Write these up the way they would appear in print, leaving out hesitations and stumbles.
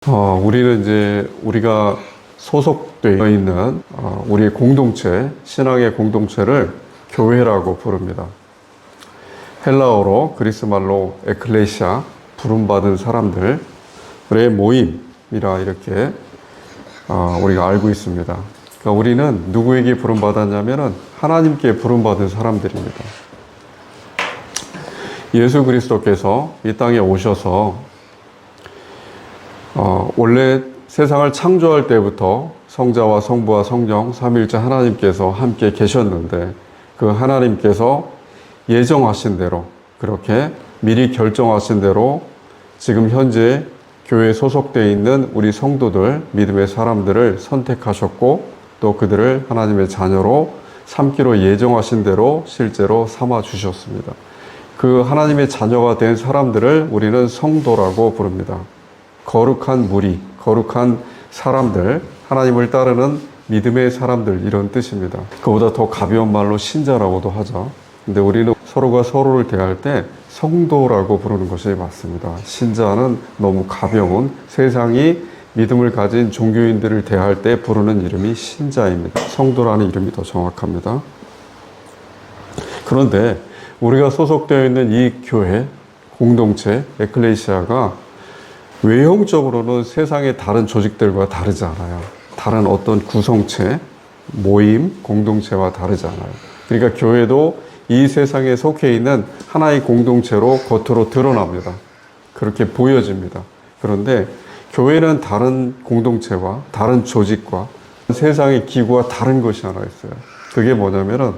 우리는 이제 우리가 소속되어 있는 우리의 공동체, 신앙의 공동체를 교회라고 부릅니다. 헬라어로 그리스 말로 에클레시아, 부름받은 사람들의 모임이라 이렇게 우리가 알고 있습니다. 그러니까 우리는 누구에게 부름받았냐면은 하나님께 부름받은 사람들입니다. 예수 그리스도께서 이 땅에 오셔서 원래 세상을 창조할 때부터 성자와 성부와 성령 삼위일체 하나님께서 함께 계셨는데 그 하나님께서 예정하신 대로 그렇게 미리 결정하신 대로 지금 현재 교회에 소속되어 있는 우리 성도들, 믿음의 사람들을 선택하셨고 또 그들을 하나님의 자녀로 삼기로 예정하신 대로 실제로 삼아 주셨습니다. 그 하나님의 자녀가 된 사람들을 우리는 성도라고 부릅니다. 거룩한 무리, 거룩한 사람들, 하나님을 따르는 믿음의 사람들 이런 뜻입니다. 그보다 더 가벼운 말로 신자라고도 하죠. 근데 우리는 서로가 서로를 대할 때 성도라고 부르는 것이 맞습니다. 신자는 너무 가벼운 세상이 믿음을 가진 종교인들을 대할 때 부르는 이름이 신자입니다. 성도라는 이름이 더 정확합니다. 그런데 우리가 소속되어 있는 이 교회, 공동체, 에클레시아가 외형적으로는 세상의 다른 조직들과 다르지 않아요. 다른 어떤 구성체, 모임, 공동체와 다르지 않아요. 그러니까 교회도 이 세상에 속해 있는 하나의 공동체로 겉으로 드러납니다. 그렇게 보여집니다. 그런데 교회는 다른 공동체와 다른 조직과 세상의 기구와 다른 것이 하나 있어요. 그게 뭐냐면은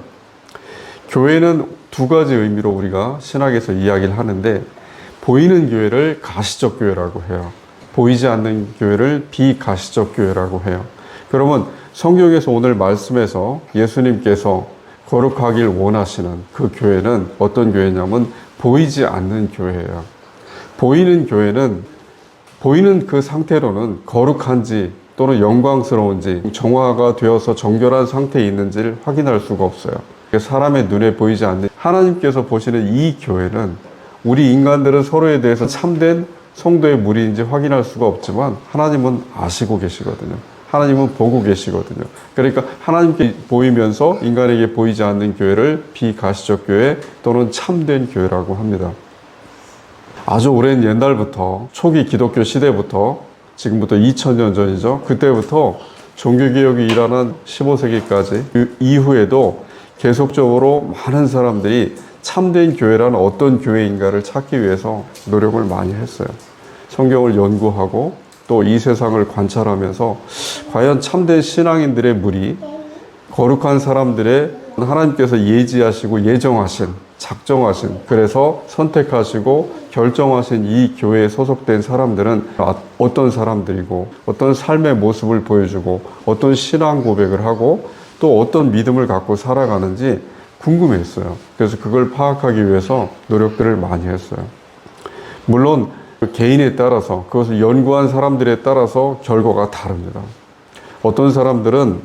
교회는 두 가지 의미로 우리가 신학에서 이야기를 하는데 보이는 교회를 가시적 교회라고 해요. 보이지 않는 교회를 비가시적 교회라고 해요. 그러면 성경에서 오늘 말씀에서 예수님께서 거룩하길 원하시는 그 교회는 어떤 교회냐면 보이지 않는 교회예요. 보이는 교회는 보이는 그 상태로는 거룩한지 또는 영광스러운지 정화가 되어서 정결한 상태에 있는지를 확인할 수가 없어요. 사람의 눈에 보이지 않는 하나님께서 보시는 이 교회는 우리 인간들은 서로에 대해서 참된 성도의 무리인지 확인할 수가 없지만 하나님은 아시고 계시거든요. 하나님은 보고 계시거든요. 그러니까 하나님께 보이면서 인간에게 보이지 않는 교회를 비가시적 교회 또는 참된 교회라고 합니다. 아주 오랜 옛날부터 초기 기독교 시대부터 지금부터 2000년 전이죠. 그때부터 종교개혁이 일어난 15세기까지 그 이후에도 계속적으로 많은 사람들이 참된 교회란 어떤 교회인가를 찾기 위해서 노력을 많이 했어요. 성경을 연구하고 또 이 세상을 관찰하면서 과연 참된 신앙인들의 무리, 거룩한 사람들의 하나님께서 예지하시고 예정하신, 작정하신, 그래서 선택하시고 결정하신 이 교회에 소속된 사람들은 어떤 사람들이고 어떤 삶의 모습을 보여주고 어떤 신앙 고백을 하고 또 어떤 믿음을 갖고 살아가는지 궁금했어요. 그래서 그걸 파악하기 위해서 노력들을 많이 했어요. 물론 개인에 따라서 그것을 연구한 사람들에 따라서 결과가 다릅니다. 어떤 사람들은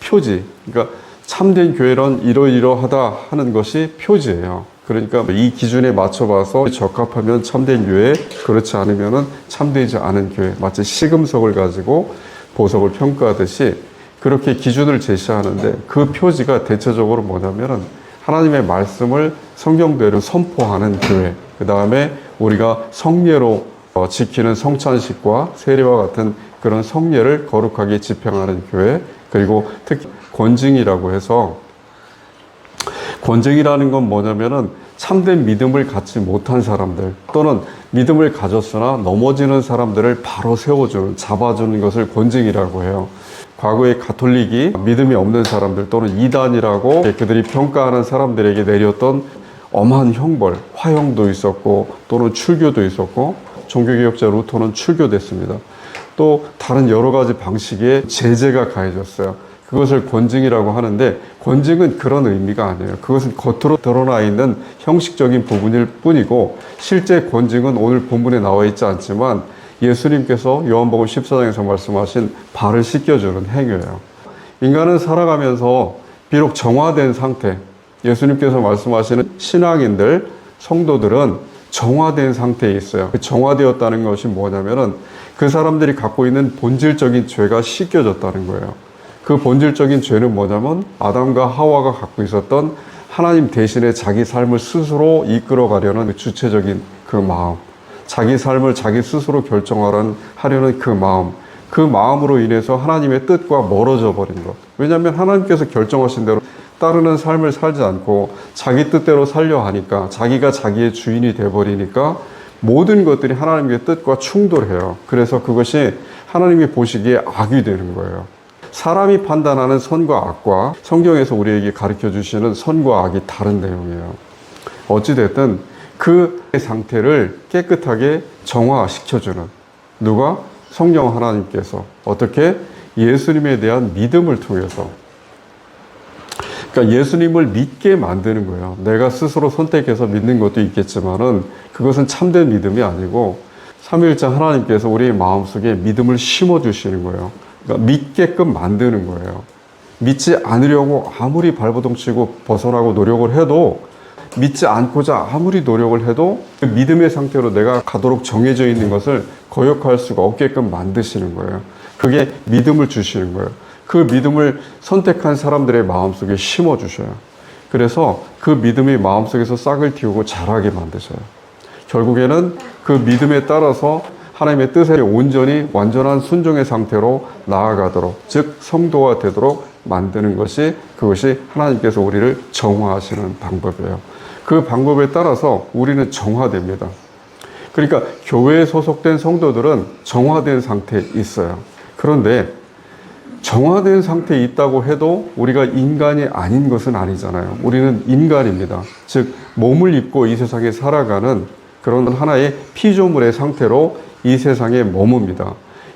표지, 그러니까 참된 교회란 이러이러하다 하는 것이 표지예요. 그러니까 이 기준에 맞춰봐서 적합하면 참된 교회, 그렇지 않으면 참되지 않은 교회, 마치 시금석을 가지고 보석을 평가하듯이 그렇게 기준을 제시하는데 그 표지가 대체적으로 뭐냐면은 하나님의 말씀을 성경대로 선포하는 교회, 그 다음에 우리가 성례로 지키는 성찬식과 세례와 같은 그런 성례를 거룩하게 집행하는 교회, 그리고 특히 권증이라고 해서 권증이라는 건 뭐냐면은 참된 믿음을 갖지 못한 사람들 또는 믿음을 가졌으나 넘어지는 사람들을 바로 세워주는, 잡아주는 것을 권증이라고 해요. 과거에 가톨릭이 믿음이 없는 사람들 또는 이단이라고 그들이 평가하는 사람들에게 내렸던 엄한 형벌, 화형도 있었고 또는 출교도 있었고 종교개혁자 루터는 출교됐습니다. 또 다른 여러 가지 방식의 제재가 가해졌어요. 그것을 권증이라고 하는데 권증은 그런 의미가 아니에요. 그것은 겉으로 드러나 있는 형식적인 부분일 뿐이고 실제 권증은 오늘 본문에 나와 있지 않지만 예수님께서 요한복음 14장에서 말씀하신 발을 씻겨주는 행위예요. 인간은 살아가면서 비록 정화된 상태, 예수님께서 말씀하시는 신앙인들, 성도들은 정화된 상태에 있어요. 그 정화되었다는 것이 뭐냐면은 그 사람들이 갖고 있는 본질적인 죄가 씻겨졌다는 거예요. 그 본질적인 죄는 뭐냐면 아담과 하와가 갖고 있었던 하나님 대신에 자기 삶을 스스로 이끌어가려는 그 주체적인 그 마음, 자기 삶을 자기 스스로 하려는 그 마음, 그 마음으로 인해서 하나님의 뜻과 멀어져 버린 것. 왜냐하면 하나님께서 결정하신 대로 따르는 삶을 살지 않고 자기 뜻대로 살려 하니까, 자기가 자기의 주인이 돼버리니까 모든 것들이 하나님의 뜻과 충돌해요. 그래서 그것이 하나님이 보시기에 악이 되는 거예요. 사람이 판단하는 선과 악과 성경에서 우리에게 가르쳐 주시는 선과 악이 다른 내용이에요. 어찌됐든 그 상태를 깨끗하게 정화시켜주는, 누가? 성령 하나님께서. 어떻게? 예수님에 대한 믿음을 통해서. 그러니까 예수님을 믿게 만드는 거예요. 내가 스스로 선택해서 믿는 것도 있겠지만은 그것은 참된 믿음이 아니고 삼위일체 하나님께서 우리의 마음속에 믿음을 심어주시는 거예요. 그러니까 믿게끔 만드는 거예요. 믿지 않으려고 아무리 발버둥치고 벗어나고 노력을 해도, 믿지 않고자 아무리 노력을 해도 그 믿음의 상태로 내가 가도록 정해져 있는 것을 거역할 수가 없게끔 만드시는 거예요. 그게 믿음을 주시는 거예요. 그 믿음을 선택한 사람들의 마음속에 심어주셔요. 그래서 그 믿음이 마음속에서 싹을 틔우고 자라게 만드셔요. 결국에는 그 믿음에 따라서 하나님의 뜻에 온전히 완전한 순종의 상태로 나아가도록, 즉 성도가 되도록 만드는 것이, 그것이 하나님께서 우리를 정화하시는 방법이에요. 그 방법에 따라서 우리는 정화됩니다. 그러니까 교회에 소속된 성도들은 정화된 상태에 있어요. 그런데 정화된 상태에 있다고 해도 우리가 인간이 아닌 것은 아니잖아요. 우리는 인간입니다. 즉 몸을 입고 이 세상에 살아가는 그런 하나의 피조물의 상태로 이 세상에 머뭅니다.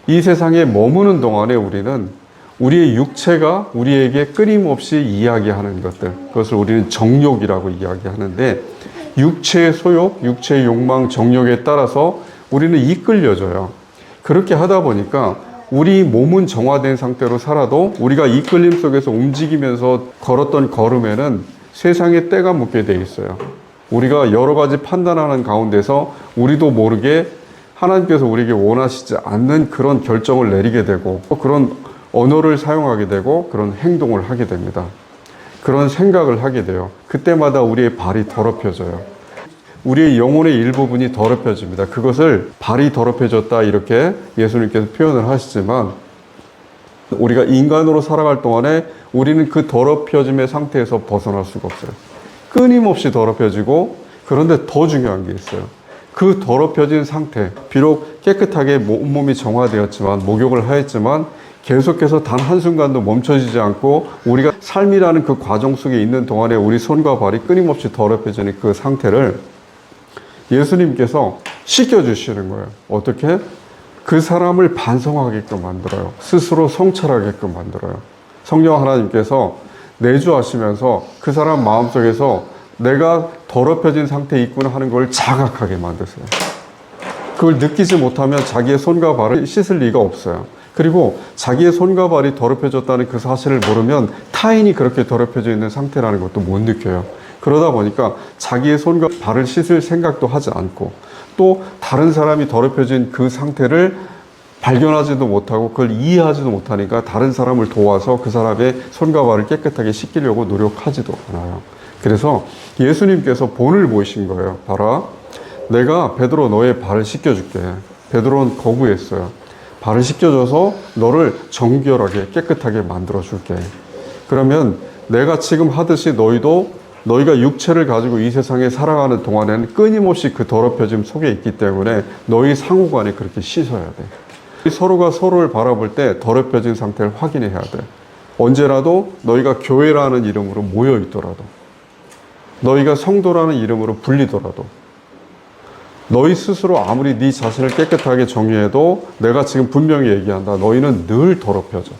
이 세상에 머무는 동안에 우리는 우리의 육체가 우리에게 끊임없이 이야기하는 것들, 그것을 우리는 정욕이라고 이야기하는데, 육체의 소욕, 육체의 욕망, 정욕에 따라서 우리는 이끌려져요. 그렇게 하다 보니까 우리 몸은 정화된 상태로 살아도 우리가 이끌림 속에서 움직이면서 걸었던 걸음에는 세상에 때가 묻게 돼 있어요. 우리가 여러 가지 판단하는 가운데서 우리도 모르게 하나님께서 우리에게 원하시지 않는 그런 결정을 내리게 되고, 그런 언어를 사용하게 되고, 그런 행동을 하게 됩니다. 그런 생각을 하게 돼요. 그때마다 우리의 발이 더럽혀져요. 우리의 영혼의 일부분이 더럽혀집니다. 그것을 발이 더럽혀졌다 이렇게 예수님께서 표현을 하시지만, 우리가 인간으로 살아갈 동안에 우리는 그 더럽혀짐의 상태에서 벗어날 수가 없어요. 끊임없이 더럽혀지고, 그런데 더 중요한 게 있어요. 그 더럽혀진 상태, 비록 깨끗하게 온몸이 정화되었지만, 목욕을 하였지만 계속해서 단 한순간도 멈춰지지 않고 우리가 삶이라는 그 과정 속에 있는 동안에 우리 손과 발이 끊임없이 더럽혀지는 그 상태를 예수님께서 씻겨주시는 거예요. 어떻게? 그 사람을 반성하게끔 만들어요. 스스로 성찰하게끔 만들어요. 성령 하나님께서 내주하시면서 그 사람 마음속에서 내가 더럽혀진 상태에 있구나 하는 걸 자각하게 만드세요. 그걸 느끼지 못하면 자기의 손과 발을 씻을 리가 없어요. 그리고 자기의 손과 발이 더럽혀졌다는 그 사실을 모르면 타인이 그렇게 더럽혀져 있는 상태라는 것도 못 느껴요. 그러다 보니까 자기의 손과 발을 씻을 생각도 하지 않고, 또 다른 사람이 더럽혀진 그 상태를 발견하지도 못하고 그걸 이해하지도 못하니까 다른 사람을 도와서 그 사람의 손과 발을 깨끗하게 씻기려고 노력하지도 않아요. 그래서 예수님께서 본을 보이신 거예요. 봐라, 내가 베드로 너의 발을 씻겨줄게. 베드로는 거부했어요. 발을 씻겨줘서 너를 정결하게 깨끗하게 만들어줄게. 그러면 내가 지금 하듯이 너희도 너희가 육체를 가지고 이 세상에 살아가는 동안에는 끊임없이 그 더럽혀짐 속에 있기 때문에 너희 상호간에 그렇게 씻어야 돼. 서로가 서로를 바라볼 때 더럽혀진 상태를 확인해야 돼. 언제라도 너희가 교회라는 이름으로 모여 있더라도, 너희가 성도라는 이름으로 불리더라도, 너희 스스로 아무리 네 자신을 깨끗하게 정의해도 내가 지금 분명히 얘기한다. 너희는 늘 더럽혀져.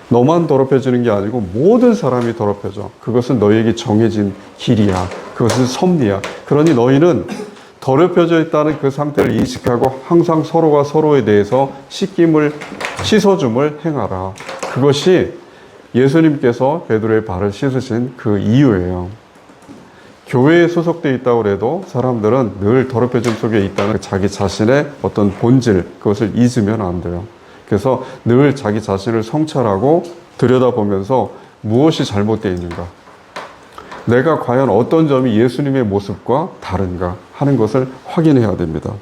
너만 더럽혀지는 게 아니고 모든 사람이 더럽혀져. 그것은 너희에게 정해진 길이야. 그것은 섭리야. 그러니 너희는 더럽혀져 있다는 그 상태를 인식하고 항상 서로가 서로에 대해서 씻어줌을 행하라. 그것이 예수님께서 베드로의 발을 씻으신 그 이유예요. 교회에 소속되어 있다고 해도 사람들은 늘 더럽혀짐 속에 있다는 자기 자신의 어떤 본질, 그것을 잊으면 안 돼요. 그래서 늘 자기 자신을 성찰하고 들여다보면서 무엇이 잘못되어 있는가, 내가 과연 어떤 점이 예수님의 모습과 다른가 하는 것을 확인해야 됩니다.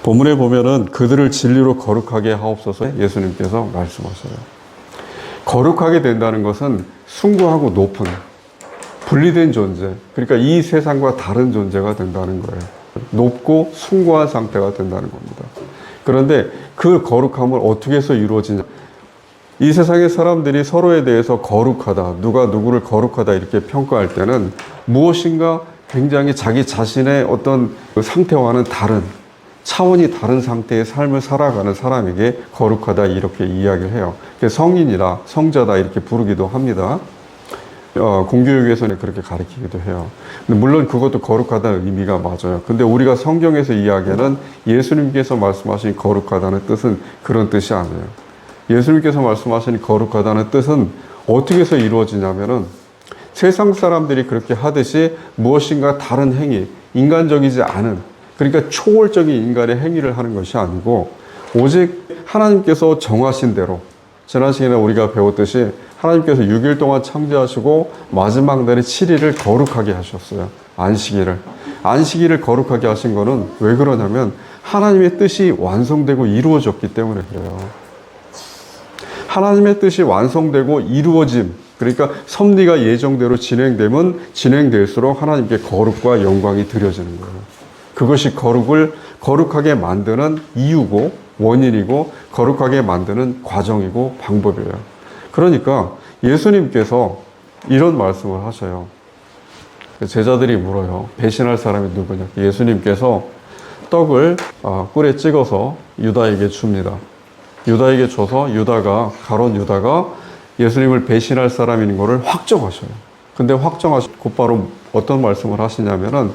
본문에 보면은 그들을 진리로 거룩하게 하옵소서 예수님께서 말씀하셔요. 거룩하게 된다는 것은 숭고하고 높은 분리된 존재, 그러니까 이 세상과 다른 존재가 된다는 거예요. 높고 숭고한 상태가 된다는 겁니다. 그런데 그 거룩함을 어떻게 해서 이루어지냐? 이 세상의 사람들이 서로에 대해서 거룩하다, 누가 누구를 거룩하다 이렇게 평가할 때는 무엇인가 굉장히 자기 자신의 어떤 상태와는 다른, 차원이 다른 상태의 삶을 살아가는 사람에게 거룩하다 이렇게 이야기를 해요. 성인이다, 성자다 이렇게 부르기도 합니다. 공교육에서는 그렇게 가르치기도 해요. 근데 물론 그것도 거룩하다는 의미가 맞아요. 근데 우리가 성경에서 이야기하는 예수님께서 말씀하신 거룩하다는 뜻은 그런 뜻이 아니에요. 예수님께서 말씀하신 거룩하다는 뜻은 어떻게 해서 이루어지냐면은 세상 사람들이 그렇게 하듯이 무엇인가 다른 행위, 인간적이지 않은, 그러니까 초월적인 인간의 행위를 하는 것이 아니고 오직 하나님께서 정하신 대로, 지난 시간에 우리가 배웠듯이 하나님께서 6일 동안 창조하시고 마지막 날에 7일을 거룩하게 하셨어요. 안식일을 거룩하게 하신 거는 왜 그러냐면 하나님의 뜻이 완성되고 이루어졌기 때문에 그래요. 하나님의 뜻이 완성되고 이루어짐, 그러니까 섭리가 예정대로 진행되면 진행될수록 하나님께 거룩과 영광이 드려지는 거예요. 그것이 거룩하게 만드는 이유고 원인이고 거룩하게 만드는 과정이고 방법이에요. 그러니까 예수님께서 이런 말씀을 하셔요. 제자들이 물어요. 배신할 사람이 누구냐? 예수님께서 떡을 꿀에 찍어서 유다에게 줍니다. 유다에게 줘서 가론 유다가 예수님을 배신할 사람인 것을 확정하셔요. 근데 곧바로 어떤 말씀을 하시냐면은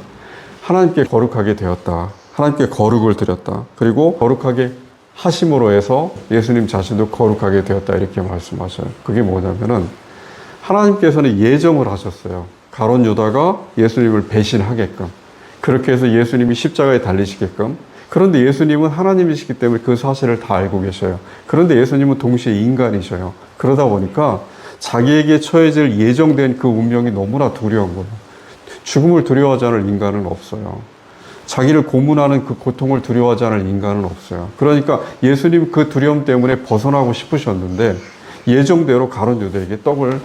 하나님께 거룩하게 되었다. 하나님께 거룩을 드렸다. 그리고 거룩하게 하심으로 해서 예수님 자신도 거룩하게 되었다. 이렇게 말씀하셔요. 그게 뭐냐면은 하나님께서는 예정을 하셨어요. 가론 유다가 예수님을 배신하게끔. 그렇게 해서 예수님이 십자가에 달리시게끔. 그런데 예수님은 하나님이시기 때문에 그 사실을 다 알고 계셔요. 그런데 예수님은 동시에 인간이셔요. 그러다 보니까 자기에게 처해질 예정된 그 운명이 너무나 두려운 거예요. 죽음을 두려워하지 않을 인간은 없어요. 자기를 고문하는 그 고통을 두려워하지 않을 인간은 없어요. 그러니까 예수님 그 두려움 때문에 벗어나고 싶으셨는데 예정대로 가룟 유다에게 떡을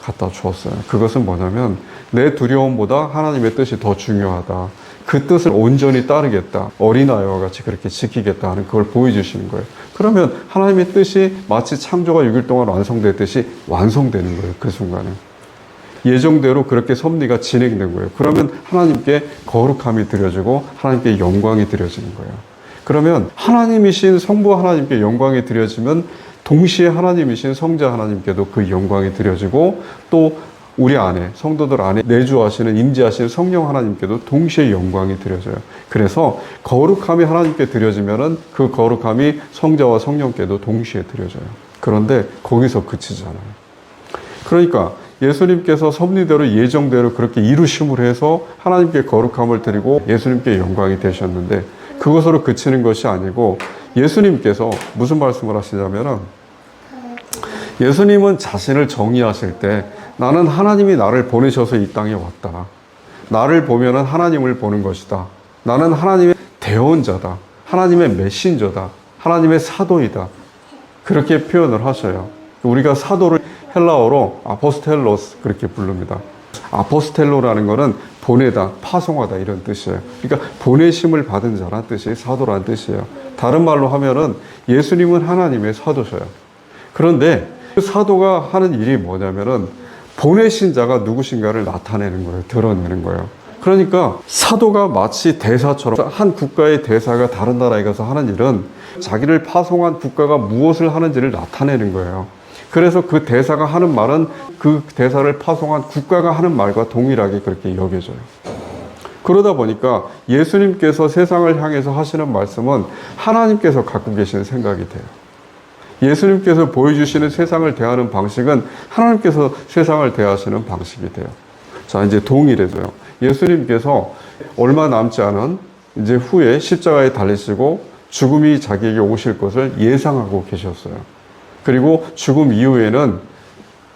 갖다 주었어요. 그것은 뭐냐면 내 두려움보다 하나님의 뜻이 더 중요하다. 그 뜻을 온전히 따르겠다. 어린아이와 같이 그렇게 지키겠다 하는 그걸 보여주시는 거예요. 그러면 하나님의 뜻이 마치 창조가 6일 동안 완성됐듯이 완성되는 거예요. 그 순간에. 예정대로 그렇게 섭리가 진행된 거예요. 그러면 하나님께 거룩함이 드려지고 하나님께 영광이 드려지는 거예요. 그러면 하나님이신 성부 하나님께 영광이 드려지면 동시에 하나님이신 성자 하나님께도 그 영광이 드려지고 또 우리 안에 성도들 안에 내주하시는 임재하시는 성령 하나님께도 동시에 영광이 드려져요. 그래서 거룩함이 하나님께 드려지면은 그 거룩함이 성자와 성령께도 동시에 드려져요. 그런데 거기서 그치지 않아요. 그러니까 예수님께서 섭리대로 예정대로 그렇게 이루심으로 해서 하나님께 거룩함을 드리고 예수님께 영광이 되셨는데 그것으로 그치는 것이 아니고 예수님께서 무슨 말씀을 하시냐면은 예수님은 자신을 정의하실 때 나는 하나님이 나를 보내셔서 이 땅에 왔다. 나를 보면은 하나님을 보는 것이다. 나는 하나님의 대언자다. 하나님의 메신저다. 하나님의 사도이다. 그렇게 표현을 하셔요. 우리가 사도를 헬라어로 아포스텔로스 그렇게 부릅니다. 아포스텔로라는 것은 보내다, 파송하다 이런 뜻이에요. 그러니까 보내심을 받은 자란 뜻이 사도라는 뜻이에요. 다른 말로 하면은 예수님은 하나님의 사도셔요. 그런데 그 사도가 하는 일이 뭐냐면은 보내신 자가 누구신가를 나타내는 거예요. 드러내는 거예요. 그러니까 사도가 마치 대사처럼 한 국가의 대사가 다른 나라에 가서 하는 일은 자기를 파송한 국가가 무엇을 하는지를 나타내는 거예요. 그래서 그 대사가 하는 말은 그 대사를 파송한 국가가 하는 말과 동일하게 그렇게 여겨져요. 그러다 보니까 예수님께서 세상을 향해서 하시는 말씀은 하나님께서 갖고 계시는 생각이 돼요. 예수님께서 보여주시는 세상을 대하는 방식은 하나님께서 세상을 대하시는 방식이 돼요. 자, 이제 동일해져요. 예수님께서 얼마 남지 않은 이제 후에 십자가에 달리시고 죽음이 자기에게 오실 것을 예상하고 계셨어요. 그리고 죽음 이후에는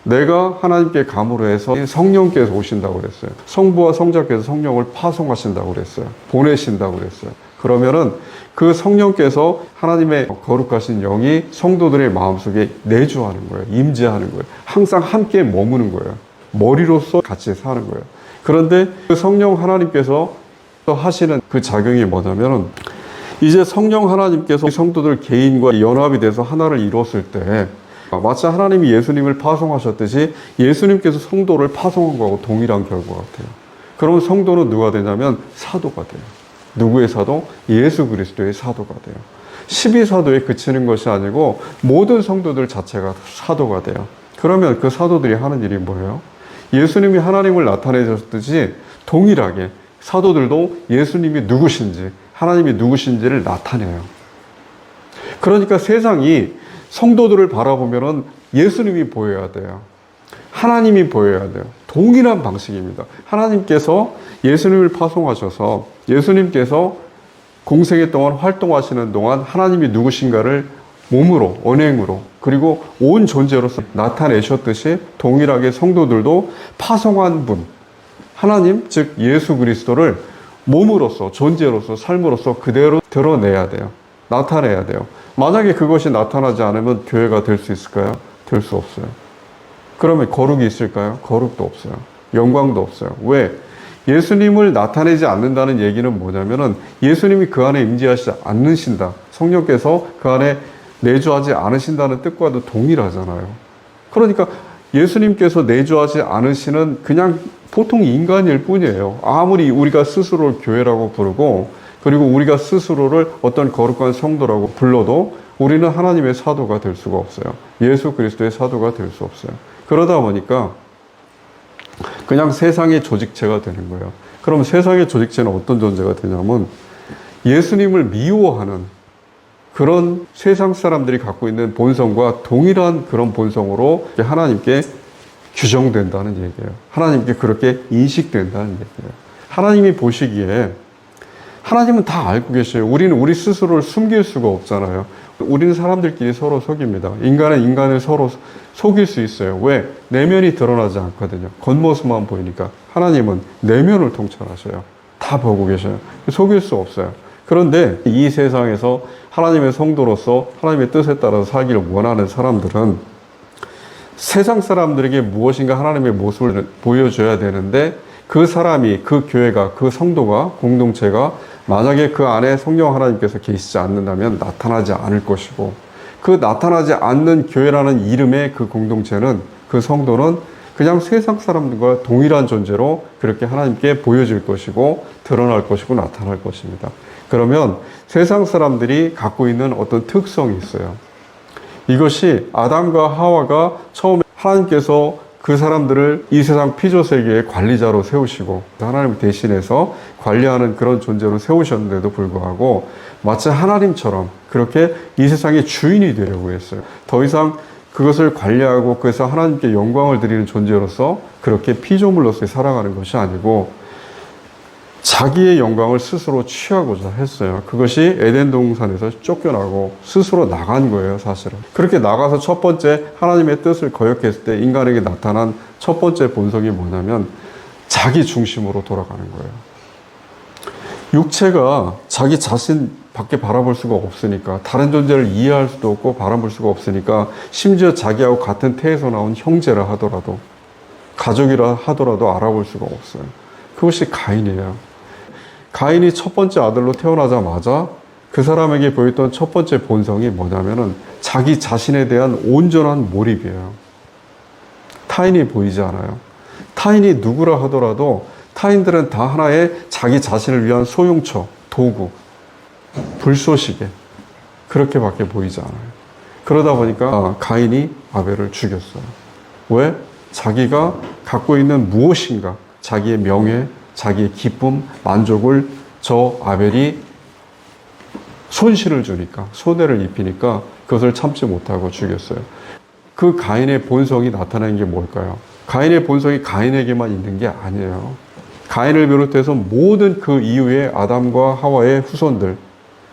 내가 하나님께 감으로 해서 성령께서 오신다고 그랬어요. 성부와 성자께서 성령을 파송하신다고 그랬어요. 보내신다고 그랬어요. 그러면은 그 성령께서 하나님의 거룩하신 영이 성도들의 마음속에 내주하는 거예요. 임재하는 거예요. 항상 함께 머무는 거예요. 머리로서 같이 사는 거예요. 그런데 그 성령 하나님께서 하시는 그 작용이 뭐냐면은 이제 성령 하나님께서 성도들 개인과 연합이 돼서 하나를 이뤘을 때 마치 하나님이 예수님을 파송하셨듯이 예수님께서 성도를 파송한 거하고 동일한 결과 같아요. 그럼 성도는 누가 되냐면 사도가 돼요. 누구의 사도? 예수 그리스도의 사도가 돼요. 12사도에 그치는 것이 아니고 모든 성도들 자체가 사도가 돼요. 그러면 그 사도들이 하는 일이 뭐예요? 예수님이 하나님을 나타내셨듯이 동일하게 사도들도 예수님이 누구신지, 하나님이 누구신지를 나타내요. 그러니까 세상이 성도들을 바라보면은 예수님이 보여야 돼요. 하나님이 보여야 돼요. 동일한 방식입니다. 하나님께서 예수님을 파송하셔서 예수님께서 공생애 동안 활동하시는 동안 하나님이 누구신가를 몸으로, 언행으로, 그리고 온 존재로서 나타내셨듯이 동일하게 성도들도 파송한 분, 하나님, 즉 예수 그리스도를 몸으로서, 존재로서, 삶으로서 그대로 드러내야 돼요. 나타내야 돼요. 만약에 그것이 나타나지 않으면 교회가 될 수 있을까요? 될 수 없어요. 그러면 거룩이 있을까요? 거룩도 없어요. 영광도 없어요. 왜? 예수님을 나타내지 않는다는 얘기는 뭐냐면은 예수님이 그 안에 임재하시지 않으신다. 성령께서 그 안에 내주하지 않으신다는 뜻과도 동일하잖아요. 그러니까 예수님께서 내주하지 않으시는 그냥 보통 인간일 뿐이에요. 아무리 우리가 스스로를 교회라고 부르고 그리고 우리가 스스로를 어떤 거룩한 성도라고 불러도 우리는 하나님의 사도가 될 수가 없어요. 예수 그리스도의 사도가 될 수 없어요. 그러다 보니까 그냥 세상의 조직체가 되는 거예요. 그럼 세상의 조직체는 어떤 존재가 되냐면 예수님을 미워하는 그런 세상 사람들이 갖고 있는 본성과 동일한 그런 본성으로 하나님께 규정된다는 얘기예요. 하나님께 그렇게 인식된다는 얘기예요. 하나님이 보시기에 하나님은 다 알고 계셔요. 우리는 우리 스스로를 숨길 수가 없잖아요. 우리는 사람들끼리 서로 속입니다. 인간은 인간을 서로 속일 수 있어요. 왜? 내면이 드러나지 않거든요. 겉모습만 보이니까. 하나님은 내면을 통찰하셔요. 다 보고 계셔요. 속일 수 없어요. 그런데 이 세상에서 하나님의 성도로서 하나님의 뜻에 따라서 살기를 원하는 사람들은 세상 사람들에게 무엇인가 하나님의 모습을 보여줘야 되는데 그 사람이, 그 교회가, 그 성도가, 공동체가 만약에 그 안에 성령 하나님께서 계시지 않는다면 나타나지 않을 것이고 그 나타나지 않는 교회라는 이름의 그 공동체는, 그 성도는 그냥 세상 사람들과 동일한 존재로 그렇게 하나님께 보여질 것이고 드러날 것이고 나타날 것입니다. 그러면 세상 사람들이 갖고 있는 어떤 특성이 있어요. 이것이 아담과 하와가 처음에 하나님께서 그 사람들을 이 세상 피조세계의 관리자로 세우시고 하나님 대신해서 관리하는 그런 존재로 세우셨는데도 불구하고 마치 하나님처럼 그렇게 이 세상의 주인이 되려고 했어요. 더 이상 그것을 관리하고 그래서 하나님께 영광을 드리는 존재로서 그렇게 피조물로서 살아가는 것이 아니고 자기의 영광을 스스로 취하고자 했어요. 그것이 에덴 동산에서 쫓겨나고 스스로 나간 거예요, 사실은. 그렇게 나가서 첫 번째 하나님의 뜻을 거역했을 때 인간에게 나타난 첫 번째 본성이 뭐냐면 자기 중심으로 돌아가는 거예요. 육체가 자기 자신 밖에 바라볼 수가 없으니까 다른 존재를 이해할 수도 없고 바라볼 수가 없으니까 심지어 자기하고 같은 태에서 나온 형제라 하더라도 가족이라 하더라도 알아볼 수가 없어요. 그것이 가인이에요. 가인이 첫 번째 아들로 태어나자마자 그 사람에게 보였던 첫 번째 본성이 뭐냐면은 자기 자신에 대한 온전한 몰입이에요. 타인이 보이지 않아요. 타인이 누구라 하더라도 타인들은 다 하나의 자기 자신을 위한 소용처, 도구, 불쏘시개 그렇게밖에 보이지 않아요. 그러다 보니까 가인이 아벨을 죽였어요. 왜? 자기가 갖고 있는 무엇인가, 자기의 명예, 자기의 기쁨, 만족을 저 아벨이 손실을 주니까, 손해를 입히니까 그것을 참지 못하고 죽였어요. 그 가인의 본성이 나타나는 게 뭘까요? 가인의 본성이 가인에게만 있는 게 아니에요. 가인을 비롯해서 모든 그 이후에 아담과 하와의 후손들,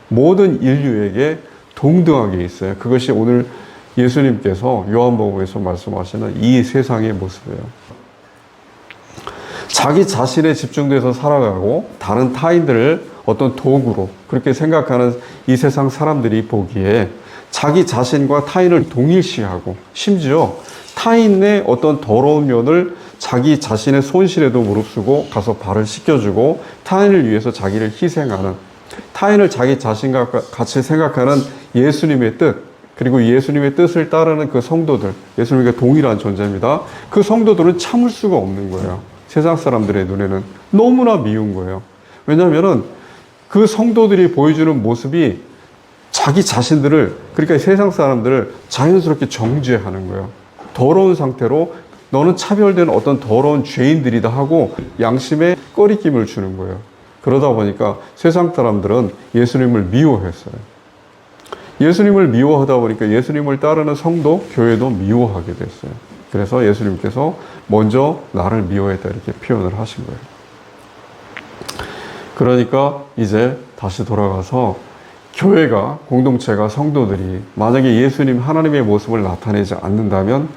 모든 인류에게 동등하게 있어요. 그것이 오늘 예수님께서 요한복음에서 말씀하시는 이 세상의 모습이에요. 자기 자신에 집중돼서 살아가고 다른 타인들을 어떤 도구로 그렇게 생각하는 이 세상 사람들이 보기에 자기 자신과 타인을 동일시하고 심지어 타인의 어떤 더러운 면을 자기 자신의 손실에도 무릅쓰고 가서 발을 씻겨주고 타인을 위해서 자기를 희생하는, 타인을 자기 자신과 같이 생각하는 예수님의 뜻, 그리고 예수님의 뜻을 따르는 그 성도들, 예수님과 동일한 존재입니다. 그 성도들은 참을 수가 없는 거예요. 세상 사람들의 눈에는 너무나 미운 거예요. 왜냐하면 그 성도들이 보여주는 모습이 자기 자신들을, 그러니까 세상 사람들을 자연스럽게 정죄하는 거예요. 더러운 상태로 너는 차별된 어떤 더러운 죄인들이다 하고 양심에 꺼리낌을 주는 거예요. 그러다 보니까 세상 사람들은 예수님을 미워했어요. 예수님을 미워하다 보니까 예수님을 따르는 성도, 교회도 미워하게 됐어요. 그래서 예수님께서 먼저 나를 미워했다 이렇게 표현을 하신 거예요. 그러니까 이제 다시 돌아가서 교회가, 공동체가, 성도들이 만약에 예수님 하나님의 모습을 나타내지 않는다면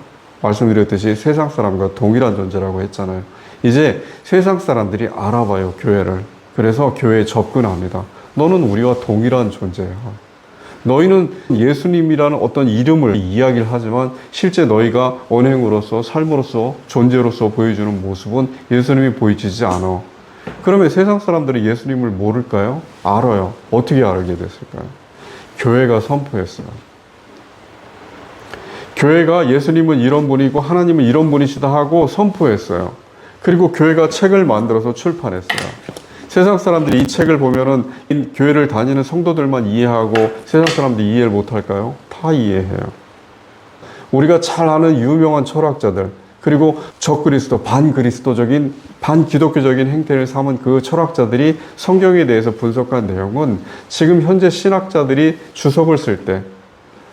말씀드렸듯이 세상 사람과 동일한 존재라고 했잖아요. 이제 세상 사람들이 알아봐요, 교회를. 그래서 교회에 접근합니다. 너는 우리와 동일한 존재야. 너희는 예수님이라는 어떤 이름을 이야기를 하지만 실제 너희가 언행으로서, 삶으로서, 존재로서 보여주는 모습은 예수님이 보이지 않아. 그러면 세상 사람들이 예수님을 모를까요? 알아요. 어떻게 알게 됐을까요? 교회가 선포했어요. 교회가 예수님은 이런 분이고 하나님은 이런 분이시다 하고 선포했어요. 그리고 교회가 책을 만들어서 출판했어요. 세상 사람들이 이 책을 보면은 교회를 다니는 성도들만 이해하고 세상 사람들이 이해를 못할까요? 다 이해해요. 우리가 잘 아는 유명한 철학자들, 그리고 적그리스도, 반그리스도적인, 반기독교적인 행태를 삼은 그 철학자들이 성경에 대해서 분석한 내용은 지금 현재 신학자들이 주석을 쓸 때,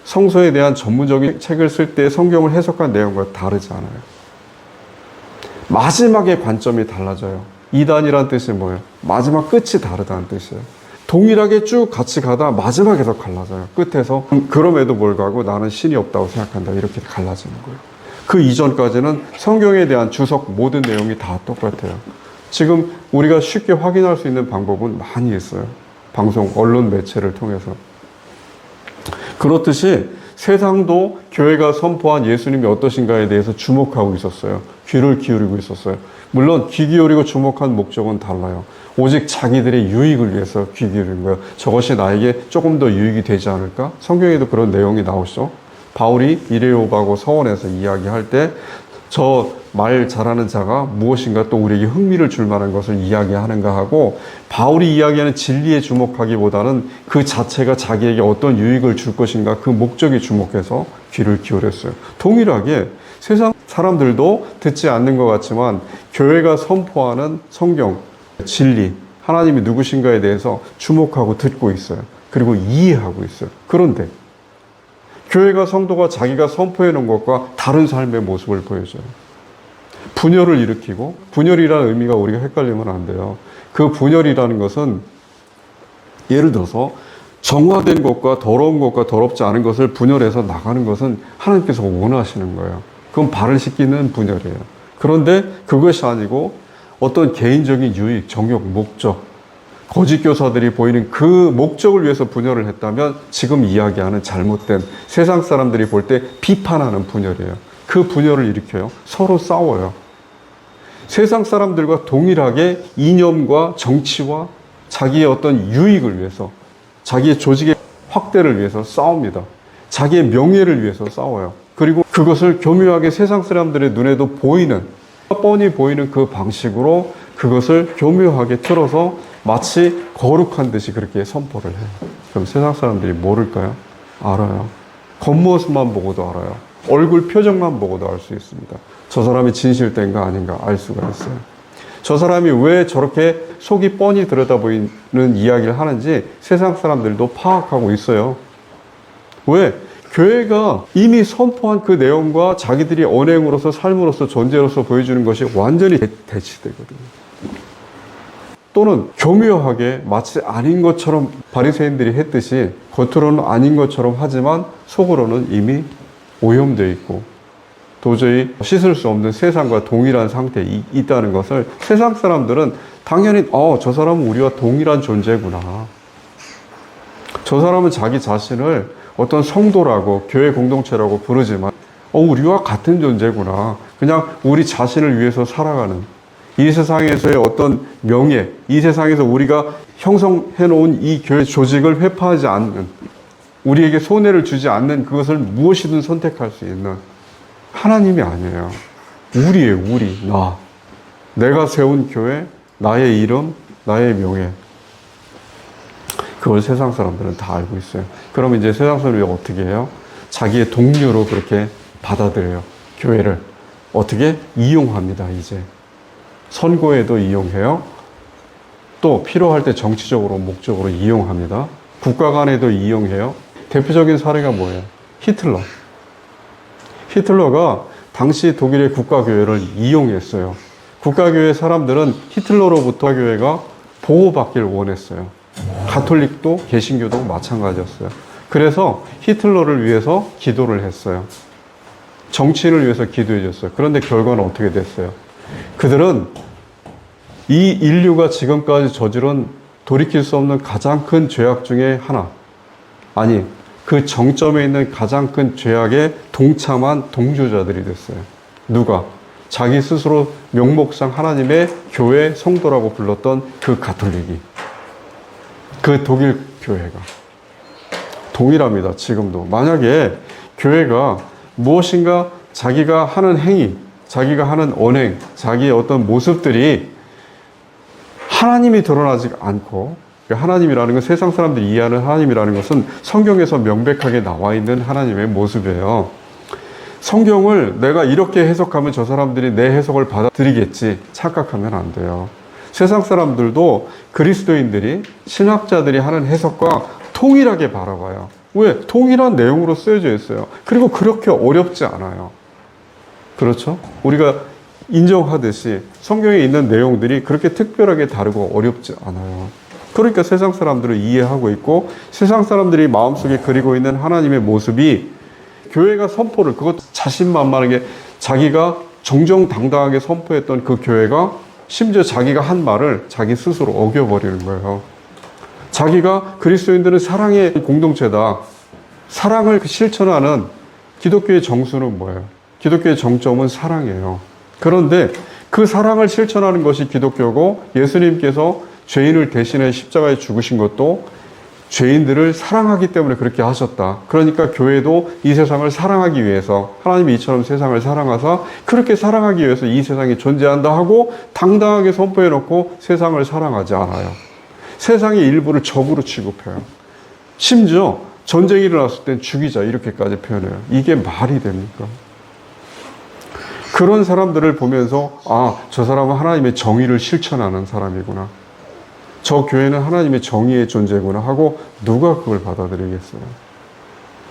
성서에 대한 전문적인 책을 쓸 때 성경을 해석한 내용과 다르지 않아요. 마지막에 관점이 달라져요. 이단이란 뜻이 뭐예요? 마지막 끝이 다르다는 뜻이에요. 동일하게 쭉 같이 가다 마지막에서 갈라져요. 끝에서 그럼에도 불구하고 나는 신이 없다고 생각한다 이렇게 갈라지는 거예요. 그 이전까지는 성경에 대한 주석 모든 내용이 다 똑같아요. 지금 우리가 쉽게 확인할 수 있는 방법은 많이 있어요. 방송, 언론 매체를 통해서. 그렇듯이 세상도 교회가 선포한 예수님이 어떠신가에 대해서 주목하고 있었어요. 귀를 기울이고 있었어요. 물론 귀 기울이고 주목한 목적은 달라요. 오직 자기들의 유익을 위해서 귀 기울인 거예요. 저것이 나에게 조금 더 유익이 되지 않을까? 성경에도 그런 내용이 나오죠. 바울이 이레오바고 서원에서 이야기할 때 저 말 잘하는 자가 무엇인가 또 우리에게 흥미를 줄 만한 것을 이야기하는가 하고, 바울이 이야기하는 진리에 주목하기보다는 그 자체가 자기에게 어떤 유익을 줄 것인가 그 목적에 주목해서 귀를 기울였어요. 동일하게 세상 사람들도 듣지 않는 것 같지만 교회가 선포하는 성경, 진리, 하나님이 누구신가에 대해서 주목하고 듣고 있어요. 그리고 이해하고 있어요. 그런데 교회가, 성도가 자기가 선포해 놓은 것과 다른 삶의 모습을 보여줘요. 분열을 일으키고, 분열이라는 의미가 우리가 헷갈리면 안 돼요. 그 분열이라는 것은 예를 들어서 정화된 것과 더러운 것과 더럽지 않은 것을 분열해서 나가는 것은 하나님께서 원하시는 거예요. 그건 발을 씻기는 분열이에요. 그런데 그것이 아니고 어떤 개인적인 유익, 정욕, 목적, 거짓 교사들이 보이는 그 목적을 위해서 분열을 했다면 지금 이야기하는 잘못된, 세상 사람들이 볼 때 비판하는 분열이에요. 그 분열을 일으켜요. 서로 싸워요. 세상 사람들과 동일하게 이념과 정치와 자기의 어떤 유익을 위해서, 자기의 조직의 확대를 위해서 싸웁니다. 자기의 명예를 위해서 싸워요. 그리고 그것을 교묘하게 세상 사람들의 눈에도 보이는, 뻔히 보이는 그 방식으로 그것을 교묘하게 틀어서 마치 거룩한 듯이 그렇게 선포를 해요. 그럼 세상 사람들이 모를까요? 알아요. 겉모습만 보고도 알아요. 얼굴 표정만 보고도 알 수 있습니다. 저 사람이 진실된가 아닌가 알 수가 있어요. 저 사람이 왜 저렇게 속이 뻔히 들여다 보이는 이야기를 하는지 세상 사람들도 파악하고 있어요. 왜? 교회가 이미 선포한 그 내용과 자기들이 언행으로서 삶으로서 존재로서 보여주는 것이 완전히 대치되거든요. 또는 교묘하게 마치 아닌 것처럼 바리새인들이 했듯이 겉으로는 아닌 것처럼 하지만 속으로는 이미 오염되어 있고 도저히 씻을 수 없는 세상과 동일한 상태에 있다는 것을 세상 사람들은 당연히 저 사람은 우리와 동일한 존재구나. 저 사람은 자기 자신을 어떤 성도라고 교회 공동체라고 부르지만 우리와 같은 존재구나. 그냥 우리 자신을 위해서 살아가는 이 세상에서의 어떤 명예, 이 세상에서 우리가 형성해 놓은 이 교회 조직을 회파하지 않는, 우리에게 손해를 주지 않는 그것을 무엇이든 선택할 수 있는 하나님이 아니에요. 우리예요, 우리. 내가 세운 교회, 나의 이름, 나의 명예. 그걸 세상 사람들은 다 알고 있어요. 그러면 이제 세상 사람들이 어떻게 해요? 자기의 동료로 그렇게 받아들여요. 교회를. 어떻게? 이용합니다, 이제. 선거에도 이용해요. 또 필요할 때 정치적으로, 목적으로 이용합니다. 국가 간에도 이용해요. 대표적인 사례가 뭐예요? 히틀러. 히틀러가 당시 독일의 국가교회를 이용했어요. 국가교회 사람들은 히틀러로부터 교회가 보호받길 원했어요. 가톨릭도 개신교도 마찬가지였어요. 그래서 히틀러를 위해서 기도를 했어요. 정치인을 위해서 기도해 줬어요. 그런데 결과는 어떻게 됐어요? 그들은 이 인류가 지금까지 저지른 돌이킬 수 없는 가장 큰 죄악 중에 하나, 아니 그 정점에 있는 가장 큰 죄악에 동참한 동조자들이 됐어요. 누가? 자기 스스로 명목상 하나님의 교회 성도라고 불렀던 그 가톨릭이, 그 독일 교회가. 동일합니다, 지금도. 만약에 교회가 무엇인가 자기가 하는 행위, 자기가 하는 언행, 자기의 어떤 모습들이 하나님이 드러나지 않고, 하나님이라는 건 세상 사람들이 이해하는 하나님이라는 것은 성경에서 명백하게 나와 있는 하나님의 모습이에요. 성경을 내가 이렇게 해석하면 저 사람들이 내 해석을 받아들이겠지 착각하면 안 돼요. 세상 사람들도 그리스도인들이, 신학자들이 하는 해석과 통일하게 바라봐요. 왜? 동일한 내용으로 쓰여져 있어요. 그리고 그렇게 어렵지 않아요. 그렇죠? 우리가 인정하듯이 성경에 있는 내용들이 그렇게 특별하게 다르고 어렵지 않아요. 그러니까 세상 사람들을 이해하고 있고, 세상 사람들이 마음속에 그리고 있는 하나님의 모습이 교회가 선포를, 그것도 자신만만하게 자기가 정정당당하게 선포했던 그 교회가 심지어 자기가 한 말을 자기 스스로 어겨버리는 거예요. 자기가 그리스도인들은 사랑의 공동체다. 사랑을 실천하는 기독교의 정수는 뭐예요? 기독교의 정점은 사랑이에요. 그런데 그 사랑을 실천하는 것이 기독교고, 예수님께서 죄인을 대신해 십자가에 죽으신 것도 죄인들을 사랑하기 때문에 그렇게 하셨다. 그러니까 교회도 이 세상을 사랑하기 위해서, 하나님이 이처럼 세상을 사랑하사 그렇게 사랑하기 위해서 이 세상이 존재한다 하고 당당하게 선포해 놓고 세상을 사랑하지 않아요. 세상의 일부를 적으로 취급해요. 심지어 전쟁이 일어났을 땐 죽이자 이렇게까지 표현해요. 이게 말이 됩니까? 그런 사람들을 보면서 저 사람은 하나님의 정의를 실천하는 사람이구나, 저 교회는 하나님의 정의의 존재구나 하고 누가 그걸 받아들이겠어요?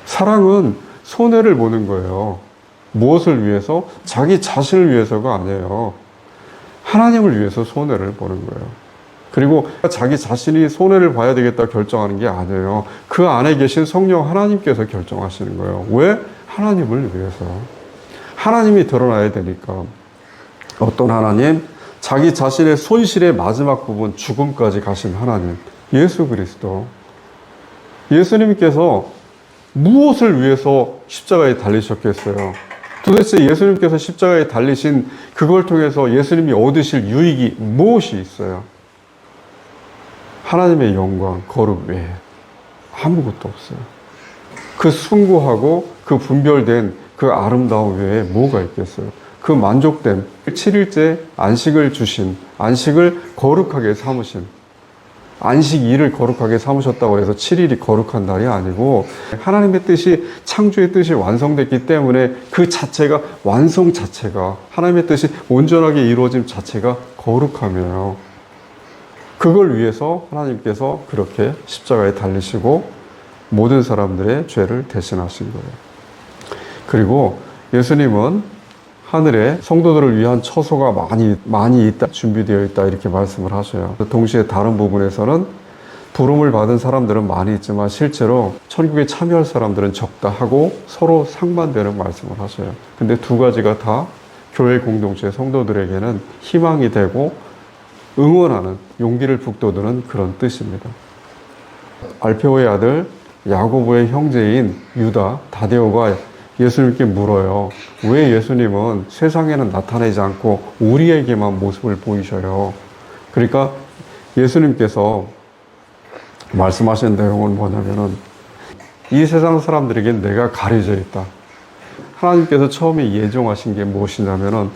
사랑은 손해를 보는 거예요. 무엇을 위해서? 자기 자신을 위해서가 아니에요. 하나님을 위해서 손해를 보는 거예요. 그리고 자기 자신이 손해를 봐야 되겠다 결정하는 게 아니에요. 그 안에 계신 성령 하나님께서 결정하시는 거예요. 왜? 하나님을 위해서. 하나님이 드러나야 되니까. 어떤 하나님? 자기 자신의 손실의 마지막 부분, 죽음까지 가신 하나님, 예수 그리스도. 예수님께서 무엇을 위해서 십자가에 달리셨겠어요? 도대체 예수님께서 십자가에 달리신 그걸 통해서 예수님이 얻으실 유익이 무엇이 있어요? 하나님의 영광, 거룩 외에 아무것도 없어요. 그 숭고하고 그 분별된 그 아름다움 외에 뭐가 있겠어요? 그 만족됨, 7일째 안식을 주신, 안식을 거룩하게 삼으신, 안식일을 거룩하게 삼으셨다고 해서 7일이 거룩한 날이 아니고 하나님의 뜻이, 창조의 뜻이 완성됐기 때문에 그 자체가, 완성 자체가, 하나님의 뜻이 온전하게 이루어짐 자체가 거룩함이에요. 그걸 위해서 하나님께서 그렇게 십자가에 달리시고 모든 사람들의 죄를 대신하신 거예요. 그리고 예수님은 하늘에 성도들을 위한 처소가 많이 있다, 준비되어 있다 이렇게 말씀을 하셔요. 동시에 다른 부분에서는 부름을 받은 사람들은 많이 있지만 실제로 천국에 참여할 사람들은 적다 하고 서로 상반되는 말씀을 하셔요. 근데 두 가지가 다 교회 공동체 성도들에게는 희망이 되고 응원하는 용기를 북돋우는 그런 뜻입니다. 알페오의 아들 야고보의 형제인 유다 다데오가 예수님께 물어요. 왜 예수님은 세상에는 나타내지 않고 우리에게만 모습을 보이셔요? 그러니까 예수님께서 말씀하신 내용은 뭐냐면은 이 세상 사람들에겐 내가 가려져 있다. 하나님께서 처음에 예정하신 게 무엇이냐면은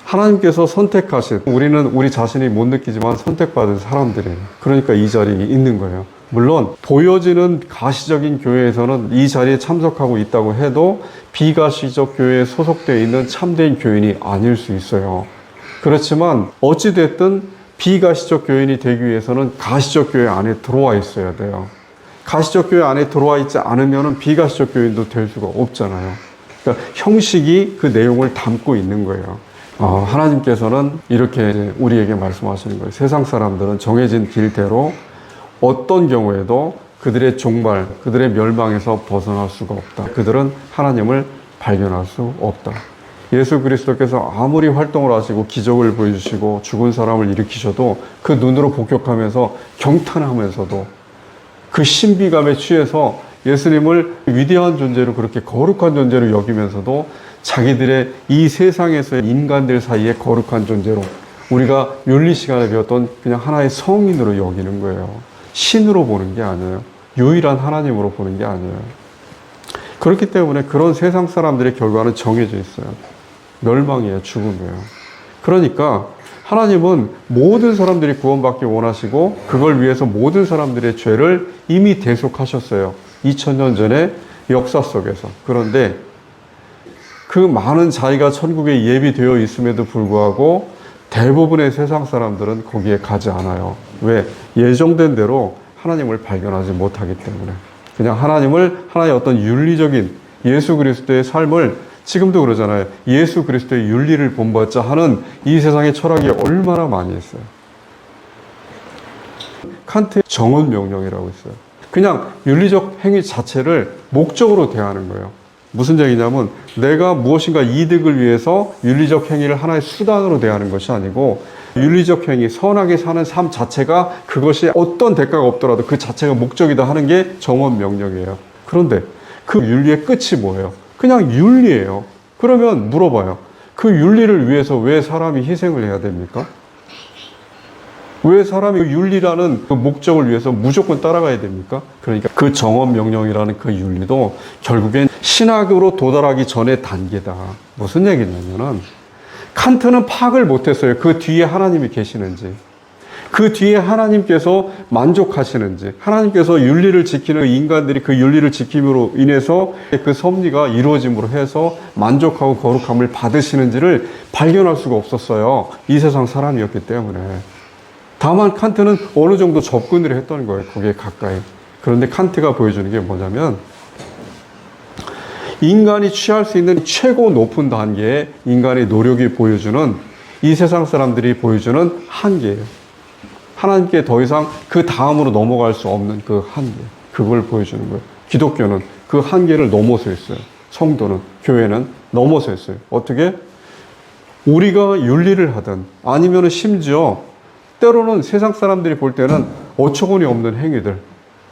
하나님께서 선택하신, 우리는 우리 자신이 못 느끼지만 선택받은 사람들이에요. 그러니까 이 자리에 있는 거예요. 물론 보여지는 가시적인 교회에서는 이 자리에 참석하고 있다고 해도 비가시적 교회에 소속되어 있는 참된 교인이 아닐 수 있어요. 그렇지만 어찌됐든 비가시적 교인이 되기 위해서는 가시적 교회 안에 들어와 있어야 돼요. 가시적 교회 안에 들어와 있지 않으면 비가시적 교인도 될 수가 없잖아요. 그러니까 형식이 그 내용을 담고 있는 거예요. 하나님께서는 이렇게 우리에게 말씀하시는 거예요. 세상 사람들은 정해진 길대로 어떤 경우에도 그들의 종말, 그들의 멸망에서 벗어날 수가 없다. 그들은 하나님을 발견할 수 없다. 예수 그리스도께서 아무리 활동을 하시고 기적을 보여주시고 죽은 사람을 일으키셔도 그 눈으로 복격하면서 경탄하면서도 그 신비감에 취해서 예수님을 위대한 존재로 그렇게 거룩한 존재로 여기면서도 자기들의 이 세상에서의 인간들 사이에 거룩한 존재로 우리가 윤리 시간에 배웠던 그냥 하나의 성인으로 여기는 거예요. 신으로 보는 게 아니에요. 유일한 하나님으로 보는 게 아니에요. 그렇기 때문에 그런 세상 사람들의 결과는 정해져 있어요. 멸망이에요. 죽음이에요. 그러니까 하나님은 모든 사람들이 구원받기 원하시고 그걸 위해서 모든 사람들의 죄를 이미 대속하셨어요. 2000년 전의 역사 속에서. 그런데 그 많은 자기가 천국에 예비되어 있음에도 불구하고 대부분의 세상 사람들은 거기에 가지 않아요. 왜? 예정된 대로 하나님을 발견하지 못하기 때문에. 그냥 하나의 어떤 윤리적인 예수 그리스도의 삶을 지금도 그러잖아요. 예수 그리스도의 윤리를 본받자 하는 이 세상의 철학이 얼마나 많이 있어요. 칸트의 정언 명령이라고 있어요. 그냥 윤리적 행위 자체를 목적으로 대하는 거예요. 무슨 얘기냐면 내가 무엇인가 이득을 위해서 윤리적 행위를 하나의 수단으로 대하는 것이 아니고 윤리적 행위, 선하게 사는 삶 자체가 그것이 어떤 대가가 없더라도 그 자체가 목적이다 하는 게 정언 명령이에요. 그런데 그 윤리의 끝이 뭐예요? 그냥 윤리예요. 그러면 물어봐요. 그 윤리를 위해서 왜 사람이 희생을 해야 됩니까? 왜 사람이 그 윤리라는 그 목적을 위해서 무조건 따라가야 됩니까? 그러니까 그 정언 명령이라는 그 윤리도 결국엔 신학으로 도달하기 전의 단계다. 무슨 얘기냐면은 칸트는 파악을 못했어요. 그 뒤에 하나님이 계시는지, 그 뒤에 하나님께서 만족하시는지, 하나님께서 윤리를 지키는 인간들이 그 윤리를 지킴으로 인해서 그 섭리가 이루어짐으로 해서 만족하고 거룩함을 받으시는지를 발견할 수가 없었어요. 이 세상 사람이었기 때문에. 다만 칸트는 어느 정도 접근을 했던 거예요. 거기에 가까이. 그런데 칸트가 보여주는 게 뭐냐면 인간이 취할 수 있는 최고 높은 단계의 인간의 노력이 보여주는 이 세상 사람들이 보여주는 한계예요. 하나님께 더 이상 그 다음으로 넘어갈 수 없는 그 한계. 그걸 보여주는 거예요. 기독교는 그 한계를 넘어서 있어요. 성도는, 교회는 넘어서 있어요. 어떻게? 우리가 윤리를 하든 아니면 심지어 때로는 세상 사람들이 볼 때는 어처구니 없는 행위들,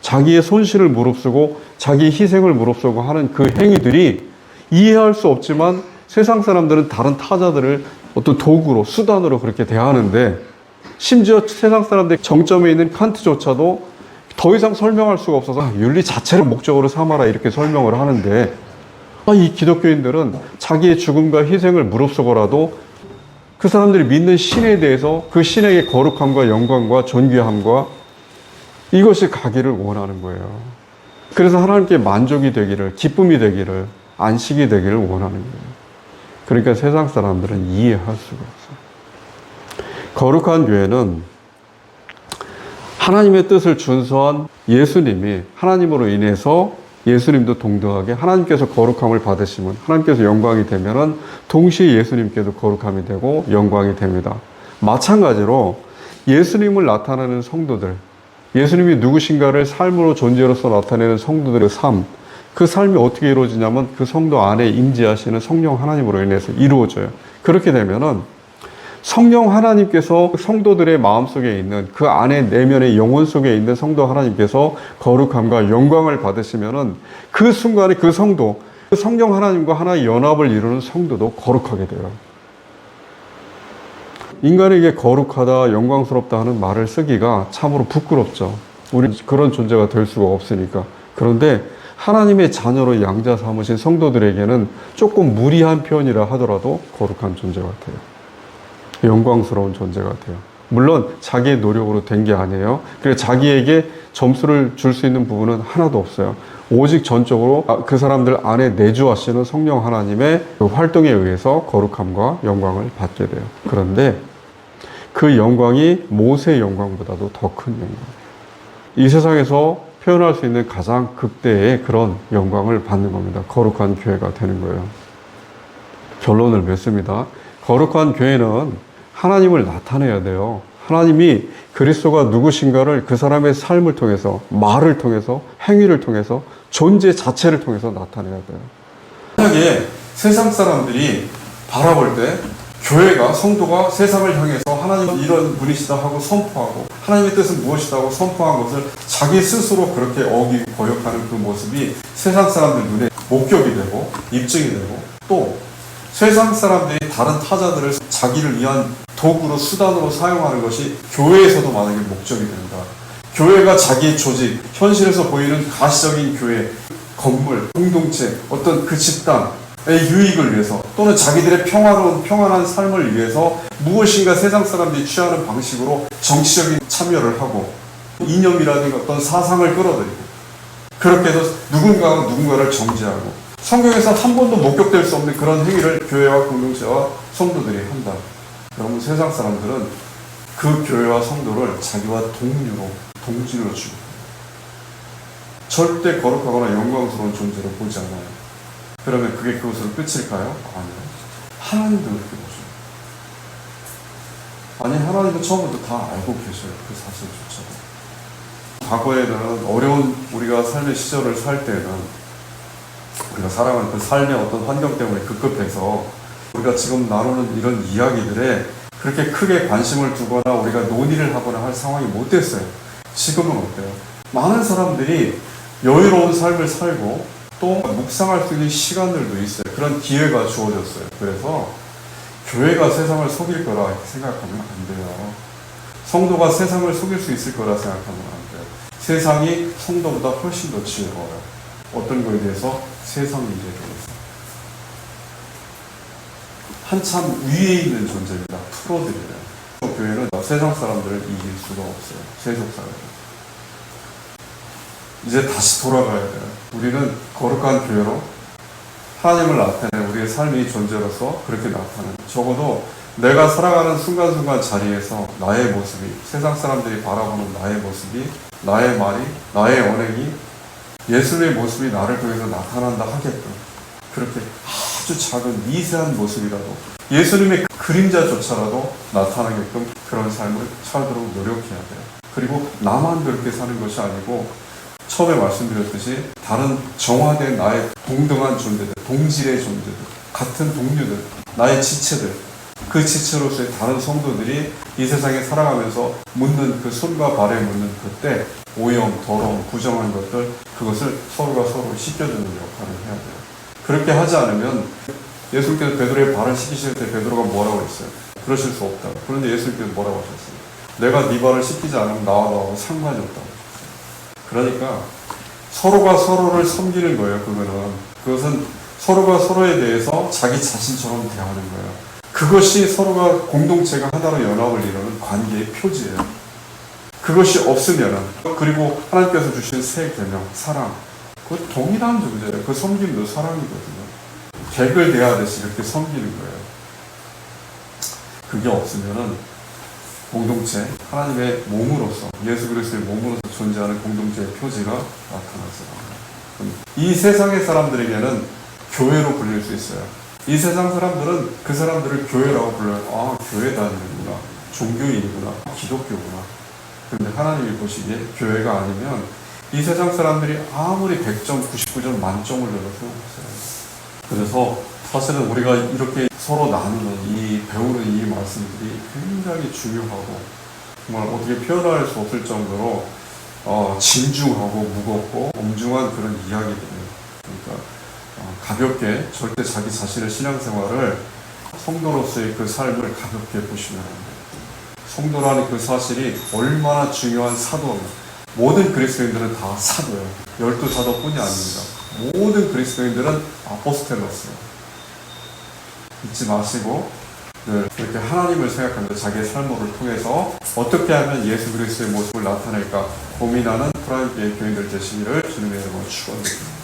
자기의 손실을 무릅쓰고 자기 희생을 무릅쓰고 하는 그 행위들이 이해할 수 없지만 세상 사람들은 다른 타자들을 어떤 도구로, 수단으로 그렇게 대하는데 심지어 세상 사람들의 정점에 있는 칸트조차도 더 이상 설명할 수가 없어서 윤리 자체를 목적으로 삼아라 이렇게 설명을 하는데 이 기독교인들은 자기의 죽음과 희생을 무릅쓰고라도 그 사람들이 믿는 신에 대해서 그 신에게 거룩함과 영광과 존귀함과 이것이 가기를 원하는 거예요. 그래서 하나님께 만족이 되기를, 기쁨이 되기를, 안식이 되기를 원하는 거예요. 그러니까 세상 사람들은 이해할 수가 없어요. 거룩한 교회는 하나님의 뜻을 준수한 예수님이 하나님으로 인해서 예수님도 동등하게 하나님께서 거룩함을 받으시면 하나님께서 영광이 되면은 동시에 예수님께도 거룩함이 되고 영광이 됩니다. 마찬가지로 예수님을 나타내는 성도들, 예수님이 누구신가를 삶으로 존재로서 나타내는 성도들의 삶, 그 삶이 어떻게 이루어지냐면 그 성도 안에 임재하시는 성령 하나님으로 인해서 이루어져요. 그렇게 되면은 성령 하나님께서 성도들의 마음속에 있는 그 안에 내면의 영혼 속에 있는 성도 하나님께서 거룩함과 영광을 받으시면은 그 순간에 그 성도, 그 성령 하나님과 하나의 연합을 이루는 성도도 거룩하게 돼요. 인간에게 거룩하다, 영광스럽다 하는 말을 쓰기가 참으로 부끄럽죠. 우리는 그런 존재가 될 수가 없으니까. 그런데 하나님의 자녀로 양자 삼으신 성도들에게는 조금 무리한 표현이라 하더라도 거룩한 존재 같아요. 영광스러운 존재 같아요. 물론 자기의 노력으로 된 게 아니에요. 그래서 자기에게 점수를 줄 수 있는 부분은 하나도 없어요. 오직 전적으로 그 사람들 안에 내주하시는 성령 하나님의 그 활동에 의해서 거룩함과 영광을 받게 돼요. 그런데 그 영광이 모세의 영광보다도 더 큰 영광이에요. 이 세상에서 표현할 수 있는 가장 극대의 그런 영광을 받는 겁니다. 거룩한 교회가 되는 거예요. 결론을 맺습니다. 거룩한 교회는 하나님을 나타내야 돼요. 하나님이 그리스도가 누구신가를 그 사람의 삶을 통해서, 말을 통해서, 행위를 통해서, 존재 자체를 통해서 나타내야 돼요. 만약에 세상 사람들이 바라볼 때 교회가, 성도가 세상을 향해서 하나님은 이런 분이시다 하고 선포하고 하나님의 뜻은 무엇이다 하고 선포한 것을 자기 스스로 그렇게 어기고 거역하는 그 모습이 세상 사람들 눈에 목격이 되고 입증이 되고, 또 세상 사람들이 다른 타자들을 자기를 위한 도구로, 수단으로 사용하는 것이 교회에서도 만약에 목적이 된다. 교회가 자기의 조직, 현실에서 보이는 가시적인 교회, 건물, 공동체, 어떤 그 집단의 유익을 위해서, 또는 자기들의 평안한 삶을 위해서 무엇인가 세상 사람들이 취하는 방식으로 정치적인 참여를 하고 이념이라든가 어떤 사상을 끌어들이고, 그렇게 해서 누군가를 정죄하고, 성경에서 한 번도 목격될 수 없는 그런 행위를 교회와 공동체와 성도들이 한다. 그러면 세상 사람들은 그 교회와 성도를 자기와 동질로 주고 절대 거룩하거나 영광스러운 존재로 보지 않아요. 그러면 그게 그것으로 끝일까요? 아니요. 하나님도 그렇게 보죠. 아니, 하나님도 처음부터 다 알고 계셔요. 그 사실조차도. 과거에는 어려운 우리가 삶의 시절을 살 때는 우리가 살아가는 그 삶의 어떤 환경 때문에 급급해서 우리가 지금 나누는 이런 이야기들에 그렇게 크게 관심을 두거나 우리가 논의를 하거나 할 상황이 못 됐어요. 지금은 어때요? 많은 사람들이 여유로운 삶을 살고 또 묵상할 수 있는 시간들도 있어요. 그런 기회가 주어졌어요. 그래서 교회가 세상을 속일 거라 생각하면 안 돼요. 성도가 세상을 속일 수 있을 거라 생각하면 안 돼요. 세상이 성도보다 훨씬 더 지혜로워요. 어떤 거에 대해서? 세상 일에 대해서. 한참 위에 있는 존재입니다. 프로들이에요. 교회는 세상 사람들을 이길 수가 없어요. 세속 사람들. 이제 다시 돌아가야 돼요. 우리는 거룩한 교회로 하나님을 나타내는 우리의 삶의 존재로서 그렇게 나타내는, 적어도 내가 살아가는 순간순간 자리에서 나의 모습이, 세상 사람들이 바라보는 나의 모습이, 나의 말이, 나의 언행이 예수님의 모습이 나를 통해서 나타난다 하게끔, 그렇게 아주 작은 미세한 모습이라도 예수님의 그림자조차라도 나타나게끔 그런 삶을 살도록 노력해야 돼요. 그리고 나만 그렇게 사는 것이 아니고 처음에 말씀드렸듯이 다른 정화된 나의 동등한 존재들, 동질의 존재들, 같은 동료들, 나의 지체들, 그 지체로서의 다른 성도들이 이 세상에 살아가면서 묻는 그 손과 발에 묻는 그때 오염, 더러움, 부정한 것들, 그것을 서로가 서로 씻겨주는 역할을 해야 돼요. 그렇게 하지 않으면 예수님께서 베드로의 발을 씻기실 때 베드로가 뭐라고 했어요? 그러실 수 없다. 그런데 예수님께서 뭐라고 하셨어요? 내가 네 발을 씻기지 않으면 나와 너하고 상관이 없다고 하셨어요. 그러니까 서로가 서로를 섬기는 거예요. 그것은 서로가 서로에 대해서 자기 자신처럼 대하는 거예요. 그것이 서로가 공동체가 하나로 연합을 이루는 관계의 표지예요. 그것이 없으면은, 그리고 하나님께서 주신 새 계명, 사랑, 그 동일한 존재예요. 그 섬김도 사랑이거든요. 객을 대하듯이 이렇게 섬기는 거예요. 그게 없으면은 공동체, 하나님의 몸으로서, 예수 그리스도의 몸으로서 존재하는 공동체의 표지가 나타나죠. 이 세상의 사람들에게는 교회로 불릴 수 있어요. 이 세상 사람들은 그 사람들을 교회라고 불러요. 아, 교회 다니는구나. 종교인이구나. 기독교구나. 근데 하나님이 보시기에 교회가 아니면 이 세상 사람들이 아무리 100점, 99점, 만점을 내도 소용없어요. 그래서 사실은 우리가 이렇게 서로 나누는 배우는 이 말씀들이 굉장히 중요하고 정말 어떻게 표현할 수 없을 정도로 진중하고 무겁고 엄중한 그런 이야기들이에요. 그러니까 가볍게 절대 자기 자신의 신앙생활을 성도로서의 그 삶을 가볍게 보시면 안 돼요. 성도라는 그 사실이 얼마나 중요한 사도입니다. 모든 그리스도인들은 다 사도예요. 12사도뿐이 아닙니다. 모든 그리스도인들은 아포스텔로스예요. 잊지 마시고 늘 이렇게 하나님을 생각하면서 자기의 삶을 통해서 어떻게 하면 예수 그리스도의 모습을 나타낼까 고민하는 프라임교회 교인들 되시기를 주님의 이름으로 축원드립니다.